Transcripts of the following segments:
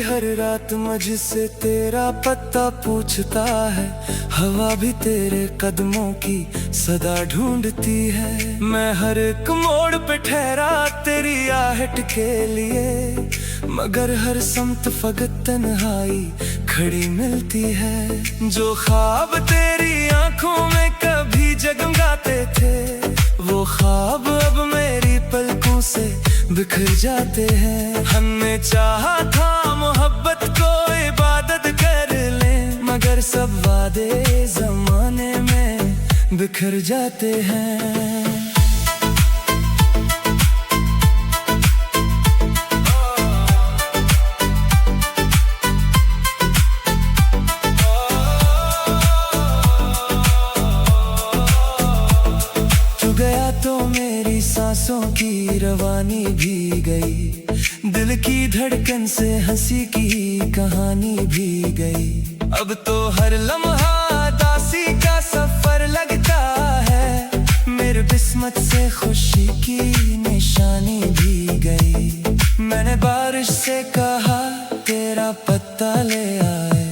हर रात मुझसे तेरा पता पूछता है, हवा भी तेरे कदमों की सदा ढूंढती है। मैं हर एक मोड़ पे ठहरा तेरी आहट के लिए, मगर हर समत फकत तन्हाई खड़ी मिलती है। जो ख्वाब तेरी आंखों में कभी जगमगाते थे, वो ख्वाब अब मेरी पलकों से बिखर जाते हैं। हमने चाहा था मोहब्बत को इबादत कर ले, मगर सब वादे जमाने में बिखर जाते हैं। गया तो मेरी सांसों की रवानी भी गई, दिल की धड़कन से हंसी की कहानी भी गई। अब तो हर लम्हा दासी का सफर लगता है, मेरे किस्मत से खुशी की निशानी भी गई। मैंने बारिश से कहा तेरा पत्ता ले आए,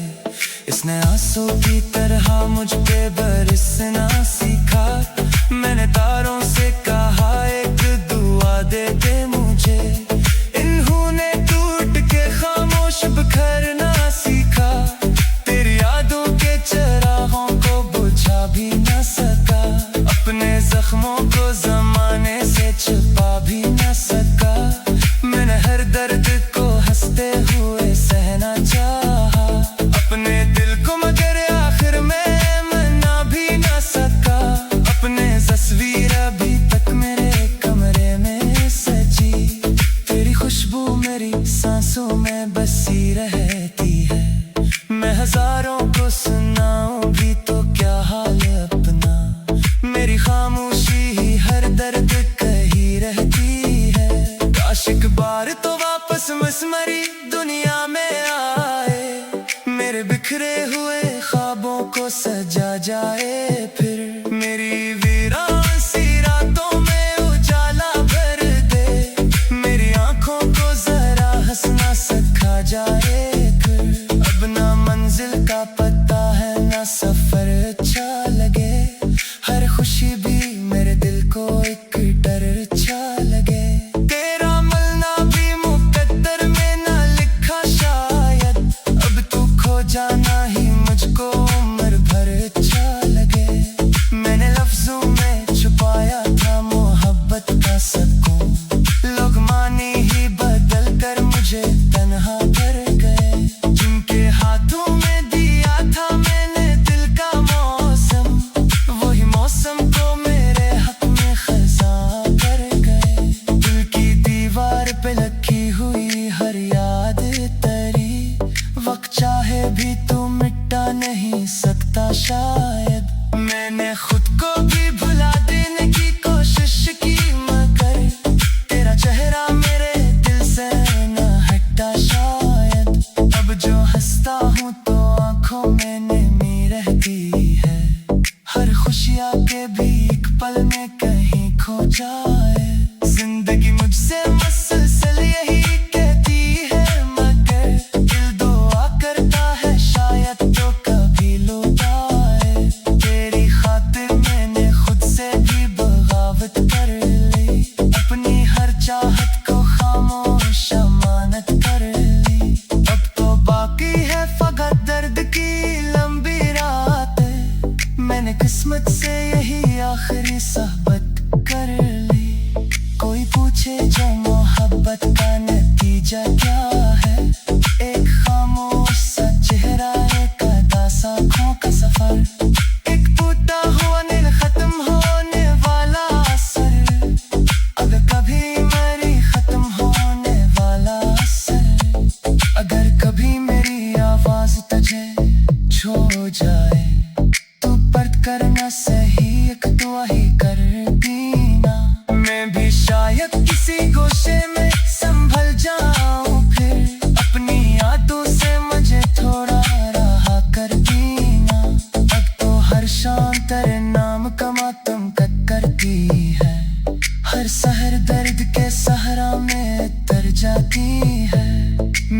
इसने आंसू की तरह मुझ पे बरसना सीखा। मैंने तारों से कहा एक दुआ दे दे मुझे, इन्होंने टूट के खामोश बिखरना सीखा। तेरी यादों के चरागों को बुझा भी न सका, अपने जख्मों को जमाने से छुपा भी न सका। मैंने हर दर्द को हंसते हुए सहना चाहा, अपने दिल को मगर आखिर में मना भी न सका। अपने तस्वीर अभी तक मेरे कमरे में सजी, तेरी खुशबू मेरी सांसों में बसी रहती है। मैं हजारों को सुनाऊं भी तो क्या हाल अपना, मेरी खामोशी ही हर दर्द कही रहती है। काश एक बार तो वापस मसमरी दुनिया में आए, मेरे बिखरे हुए ख्वाबों को सजा जाए। फिर मेरी वीरान सी रातों में उजाला भर दे, मेरी आंखों को जरा हंसना सिखा जाए। फिर अब ना मंजिल का पता है ना सफर अच्छा लगे, हर खुशी भी मेरे दिल को एक डर अच्छा लगे। तेरा मिलना भी मुकद्दर में ना लिखा शायद, अब तू खो जाना ही मुझको उम्र भर अच्छा लगे। मैंने लफ्जों में छुपाया था मोहब्बत का सुकून, लोग माने ही बदल कर मुझे तन्हा कर गए।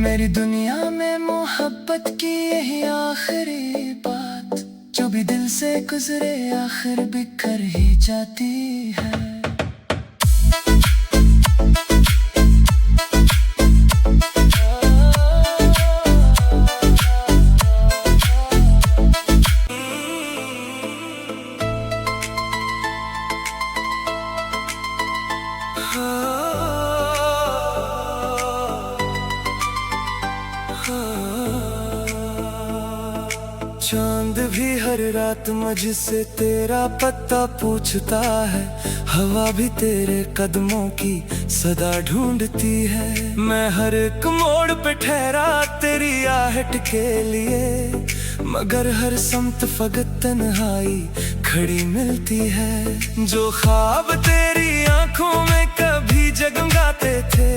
मेरी दुनिया में मोहब्बत की यही आखिरी बात, जो भी दिल से गुजरे आखिर बिखर ही जाती है। चांद भी हर रात मुझसे तेरा पता पूछता है, हवा भी तेरे कदमों की सदा ढूंढती है। मैं हर एक मोड़ पे ठहरा तेरी आहट के लिए, मगर हर समत फकत तन्हाई खड़ी मिलती है। जो ख्वाब तेरी आंखों में कभी जगमगाते थे,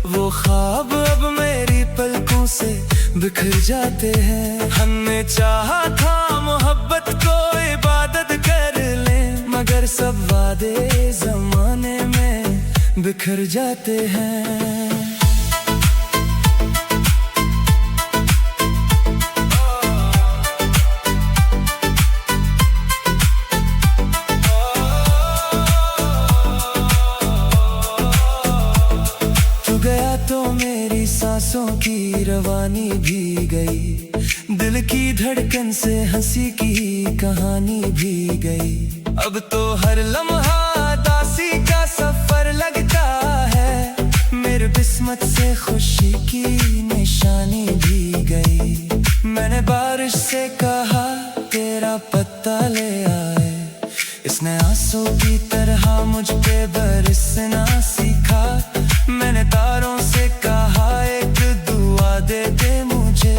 वो ख्वाब अब मेरी पलकों से बिखर जाते हैं। हमने चाहा था मोहब्बत को इबादत कर ले, मगर सब वादे जमाने में बिखर जाते हैं। गया तो मेरी सांसों की रवानी भी गई, दिल की धड़कन से हंसी की कहानी भी गई। अब तो हर लम्हा दासी का सफर लगता है, मेरे किस्मत से खुशी की निशानी भी गई। मैंने बारिश से कहा तेरा पत्ता ले आए, इसने आंसू की तरह मुझ पे बरसना सीखा। मैंने तारों से कहा एक दुआ दे दे मुझे,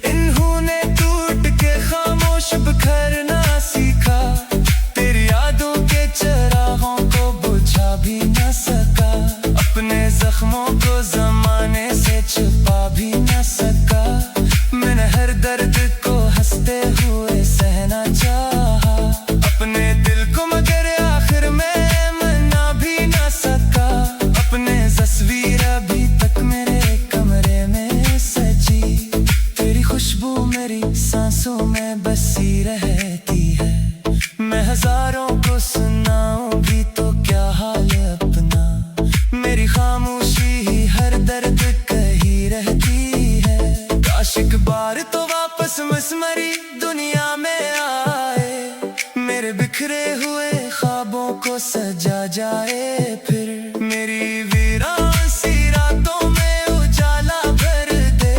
इन्होंने टूट के खामोश बिखरना सीखा। तेरी यादों के चिरागों को बुझा भी न सका, अपने जख्मों को जमाने से छुपा भी न सका। मैंने हर दर्द को हंसते हुए सहना चाहा, अपने दिल को मगर आखिर में मना भी न सका। अपने तस्वीर अभी तक मेरे कमरे में सजी, तेरी खुशबू मेरी सांसों में बसी रहती है। मैं हजारों को सुनाऊं भी तो क्या हाल अपना, मेरी खामोशी ही हर दर्द कही रहती है। काश एक बार तो वापस मसमरी दुनिया में आए, मेरे बिखरे हुए ख्वाबों को सजा जाए। फिर मेरी वीरान सी रातों में उजाला भर दे,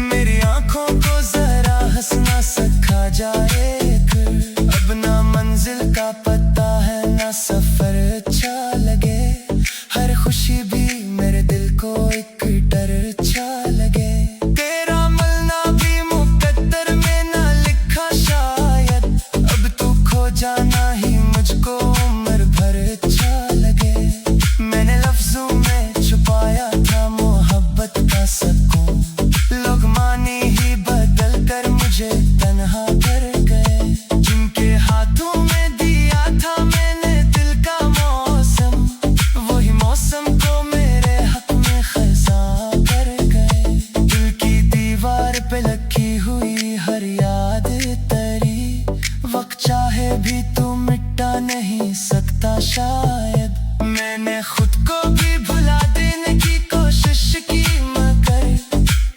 मेरी आंखों को जरा हंसना सिखा जाए। फिर अब ना मंजिल का पता है ना सफर अच्छा लगे, हर खुशी भी मेरे दिल को एक डर अच्छा लगे। तेरा मिलना भी मुकद्दर में ना लिखा शायद, अब तू खो जाना ही मुझको उम्र भर अच्छा लगे। मैंने लफ्जों में छुपाया था मोहब्बत का सुकून, लोग माने ही बदल कर मुझे तन्हा कर गए। जिनके हाथों में दिया था मैंने दिल का मौसम, वही मौसम को मेरे हक में खज़ां कर गए। दिल की दीवार पे लगी हुई हर याद तेरी, वक्त चाहे भी तू मिटा नहीं सकता शायद। मैंने खुद को भी भुला देने की कोशिश की, मगर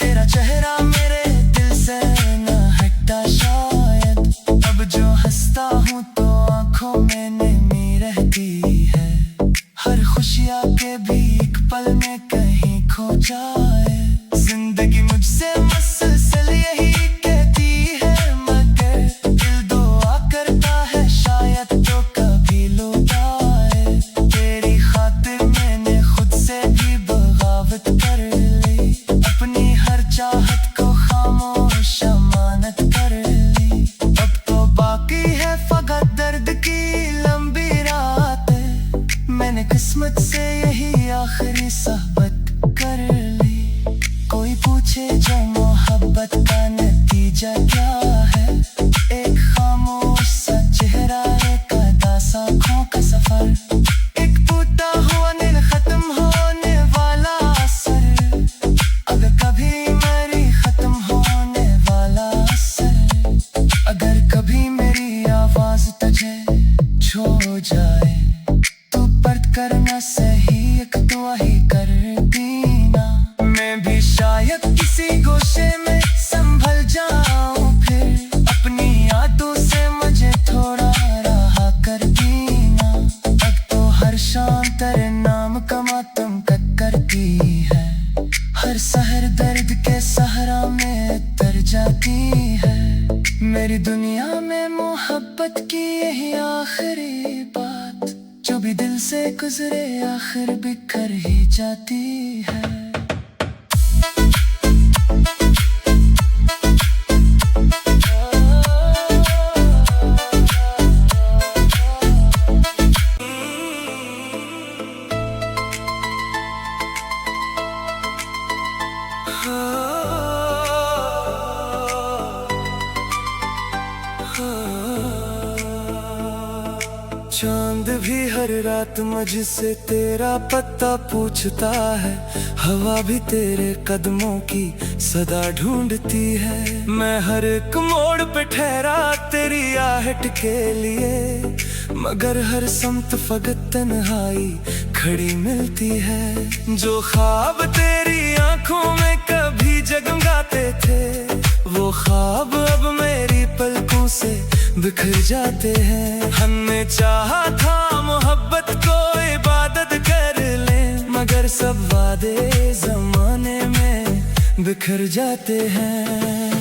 तेरा चेहरा मेरे दिल से न हटता शायद। अब जो हंसता हूँ तो आंखों में नमी रहती है, हर खुशियाँ के भी एक पल में कहीं खो जाए। जिंदगी मुझसे मुसलसल यही कहती है, मगर दिल दुआ करता है शायद तो कभी लौट आए। तेरी खातिर मैंने खुद से भी बगावत कर ली, अपनी हर चाहत को खामोश अमानत कर ली। अब तो बाकी है फकत दर्द की लंबी रातें, मैंने किस्मत से यही आखिरी सहबत कर ली। कोई पूछे जो मोहब्बत का नतीजा क्या है, एक खामोश सा चेहरा, एक अदासा आँखों का सफर, एक टूटा हुआ नील खत्म होने वाला असर। अगर कभी किसी गोशे में संभल जाऊं, फिर अपनी यादों से मुझे थोड़ा रहा कर दीना। अब तो हर शाम तेरे नाम का मातम करती है, हर सहर दर्द के सहरा में तर जाती है। मेरी दुनिया में मोहब्बत की यही आखिरी बात, जो भी दिल से गुजरे आखिर बिखर ही जाती है। चांद भी हर रात मुझसे तेरा पता पूछता है, हवा भी तेरे कदमों की सदा ढूंढती है। मैं हर एक मोड़ पे ठहरा तेरी आहट के लिए, मगर हर समत फकत तन्हाई खड़ी मिलती है। जो ख्वाब तेरी आंखों में कभी जगमगाते थे, वो ख्वाब अब मेरी पलकों से बिखर जाते हैं। हमने चाहा था मोहब्बत को इबादत कर ले, मगर सब वादे जमाने में बिखर जाते हैं।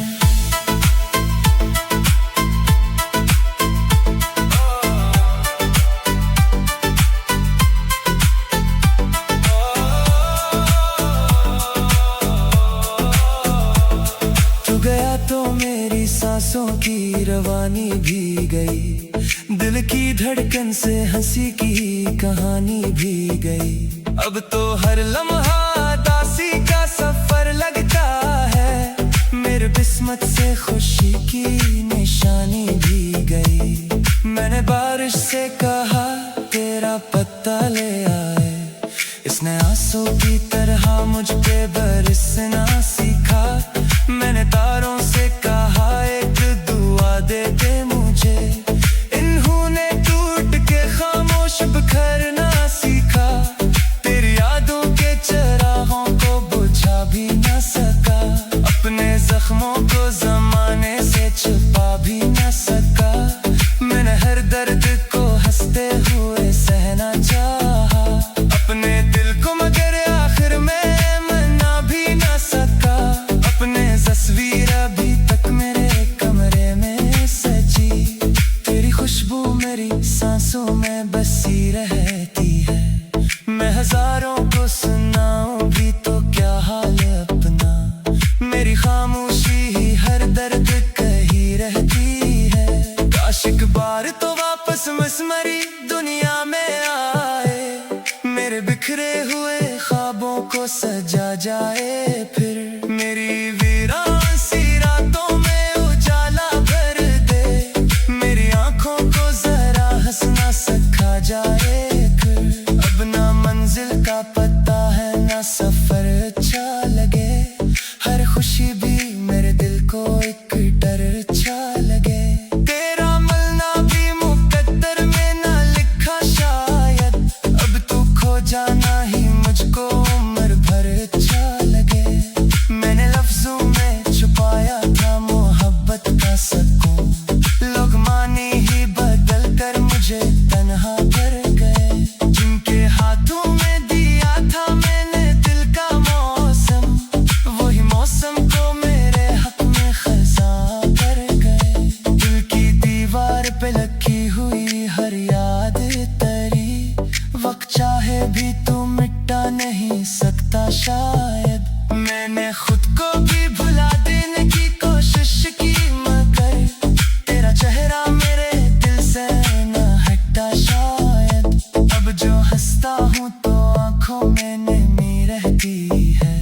गया तो मेरी सांसों की रवानी भी गई, दिल की धड़कन से हंसी की कहानी भी गई। अब तो हर लम्हा दासी का सफर लगता है, मेरे किस्मत से खुशी की निशानी भी गई। मैंने बारिश से कहा तेरा पत्ता ले आए, इसने आंसू की तरह मुझ पे बरसना सीखा। मैंने तारों से कहा एक दुआ दे दे मुझे, इन्होंने टूट के खामोश बिखरना सीखा। तेरी यादों के चिरागों को बुझा भी न सका, अपने जख्मों को जमाने से छुपा भी न सका। मैंने हर दर्द को हंसते हुए सहना चाहा, अपने दिल को मगर आखिर में मना भी न सका। अपने तस्वीर अभी तक मेरे कमरे में सजी, तेरी खुशबू मेरी सांसों में बसी रहती है। मैं हजारों को सुनाऊं भी तो क्या हाल अपना, मेरी खामोशी ही हर दर्द कही रहती है। काश एक बार तो वापस मसमरी दुनिया में आए, मेरे बिखरे हुए ख्वाबों को सजा जाए। फिर मेरी वीरान सी रातों में उजाला भर दे, मेरी आंखों को जरा हंसना सिखा जाए। फिर अब ना मंजिल का पता है ना सफर अच्छा लगे, हर खुशी भी मेरे दिल को एक डर अच्छा लगे। तेरा मिलना भी मुकद्दर में ना लिखा शायद, अब तू खो जाना ही मुझको उम्र भर अच्छा लगे। मैंने लफ्जों में छुपाया था मोहब्बत का सुकून, लोग माने ही बदल कर मुझे तन्हा कर गए। जिनके हाथों में दिया था मैंने दिल का मौसम, वही मौसम को मेरे हक में खज़ां कर गए। दिल की दीवार पे लगी हुई हर याद तेरी, वक्त चाहे भी तू मिटा नहीं सकता शायद। मैंने खुद को भी भुला देने की कोशिश की, मगर तेरा चेहरा मेरे दिल से न हटा शायद। अब जो हंसता हूँ तो आंखों में नमी रहती है,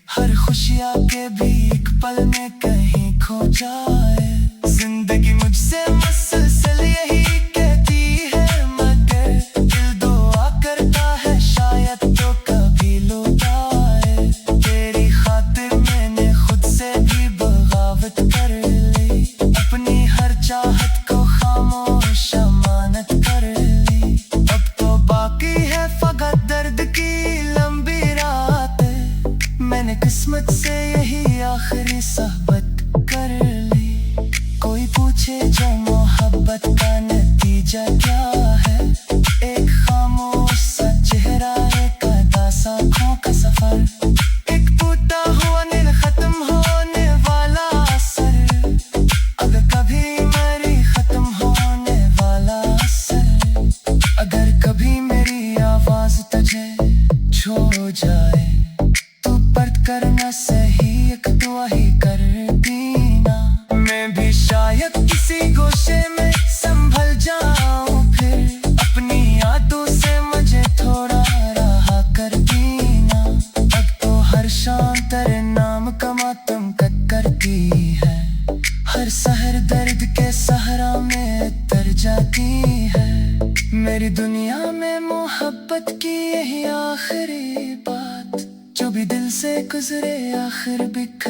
हर खुशियाँ के भी एक पल में कहीं खो जाए। जिंदगी मुझसे मुसलसल यही कहती है, मगर दिल दुआ करता है शायद तो कभी लौट आए। तेरी खातिर मैंने खुद से भी बगावत कर ली, अपनी हर चाहत को खामोश अमानत कर ली। अब तो बाकी है फकत दर्द की लंबी रातें, मैंने किस्मत से यही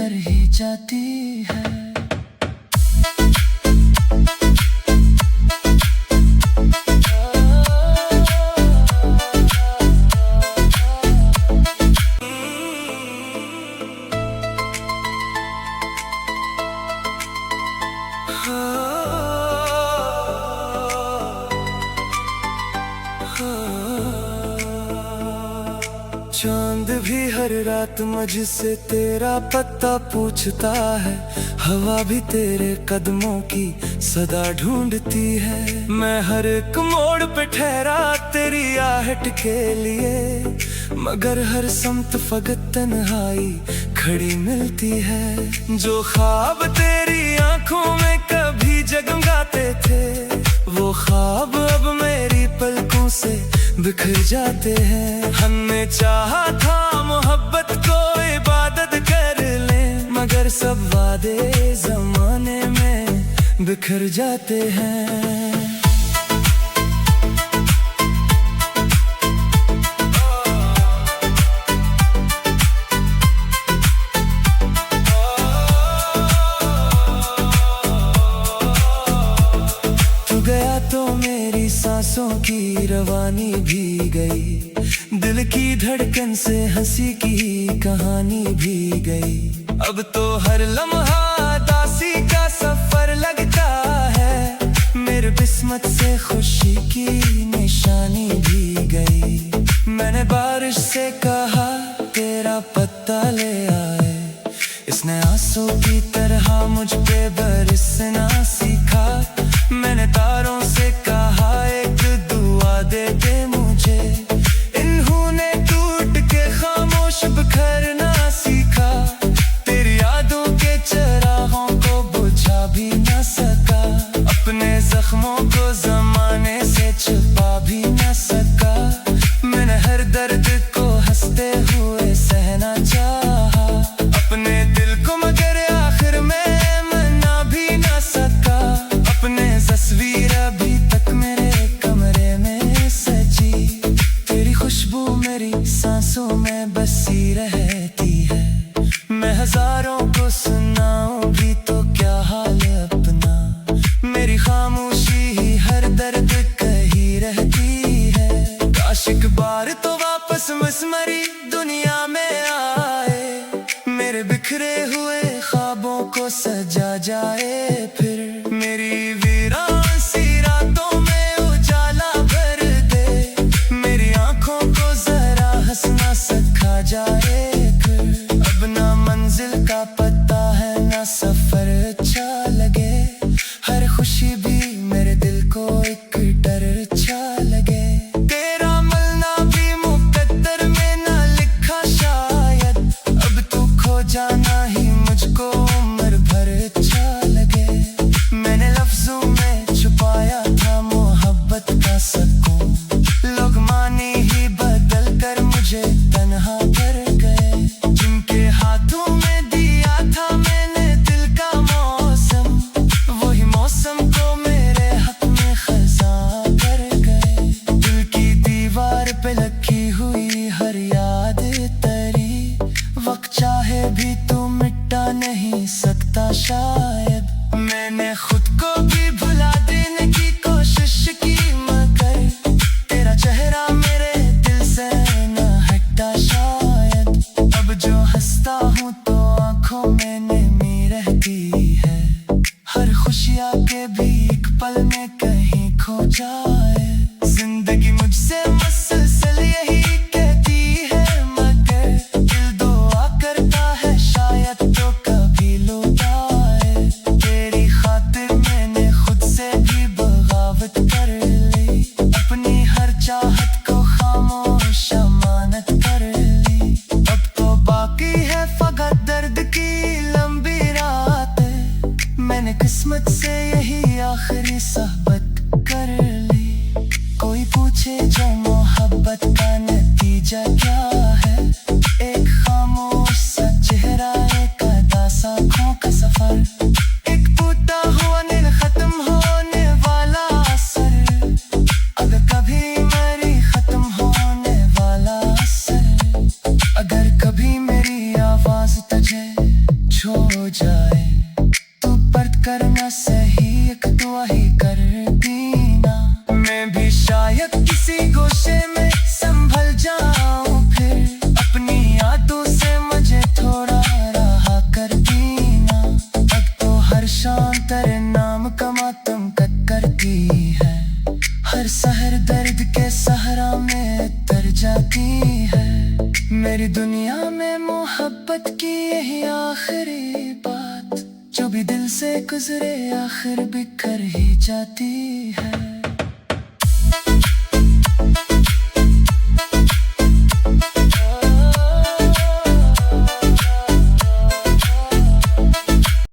कर ही जाती है। चांद भी हर रात मुझसे तेरा पता पूछता है, हवा भी तेरे कदमों की सदा ढूंढती है। मैं हर एक मोड़ पे ठहरा तेरी आहट के लिए, मगर हर समत फकत तन्हाई खड़ी मिलती है। जो ख्वाब तेरी आंखों में कभी जगमगाते थे, वो ख्वाब अब मेरी पलकों से बिखर जाते हैं। हमने चाहा था मोहब्बत को इबादत कर ले, मगर सब वादे जमाने में बिखर जाते हैं। गया तो मेरी सांसों की रवानी भी गई, दिल की धड़कन से हंसी की कहानी भी गई। अब तो हर लम्हा दासी का सफर लगता है, मेरे किस्मत से खुशी की निशानी भी गई। मैंने बारिश से कहा तेरा पत्ता ले आए, इसने आंसू की तरह मुझ पे बरसना सीखा। मैंने तारों से कहा एक दुआ दे दे मुझे, इन्होंने टूट के खामोश बिखरना सीखा। तेरी यादों के चरागों को बुझा भी न सका, अपने जख्मों को जमाने से छुपा भी न सका। मैंने हर दर्द को हंसते हुए सहना चाहा, अपने दिल को मगर आखिर में मना भी न सका। अपने तस्वीर अभी तक मेरे कमरे में सजी, तेरी खुशबू मेरी सांसों में बसी रहती है। मैं हजारों को सुनाऊं भी तो क्या हाल अपना, मेरी खामोशी ही हर दर्द कही रहती है। काश एक बार तो वापस मसमरी दुनिया में आए, मेरे बिखरे हुए ख्वाबों को सजा जाए। फिर मेरी वीरान सी रातों में उजाला भर दे, मेरी आंखों को जरा हंसना सिखा जाए। फिर अब ना मंजिल का पता है ना सफर अच्छा लगे, हर खुशी भी मेरे दिल को एक डर अच्छा लगे। तेरा मिलना भी मुकद्दर में ना लिखा शायद, अब तू खो जाना ही मुझको उम्र भर अच्छा लगे। मैंने लफ्जों में छुपाया था मोहब्बत का सुकून, लोग माने ही बदल कर मुझे तन्हा कर गए। जिनके हाथों में दिया था मैंने दिल का मौसम, वही मौसम को मेरे हक में खज़ां कर गए। दिल की दीवार पे लगी हुई हर याद तेरी, वक्त चाहे भी तू मिटा नहीं सकता शायद। मैंने खुद को भी भुला देने की कोशिश की, मगर तेरा चेहरा मेरे दिल से न हटा शायद। अब जो हंसता हूँ तो आंखों में नमी रहती है, हर खुशियाँ के भी एक पल में कहीं खो जाए। जिंदगी मुझसे मुसलसल यही कहती है, मगर दिल दुआ करता है शायद तो कभी कुछ हो जाए, तू पर्द करना सही, एक दुआ ही कर दीना। मैं भी शायद किसी गोशे में संभल जाऊं, फिर अपनी यादों से मुझे थोड़ा रहा कर दीना। अब तो हर शाम तेरे नाम का मातम करती है, हर सहर दर्द के सहरा में तर जाती है। मेरी दुनिया में मोहब्बत की यही आखिरी बात, जो भी दिल से गुजरे आखिर बिखर ही जाती है।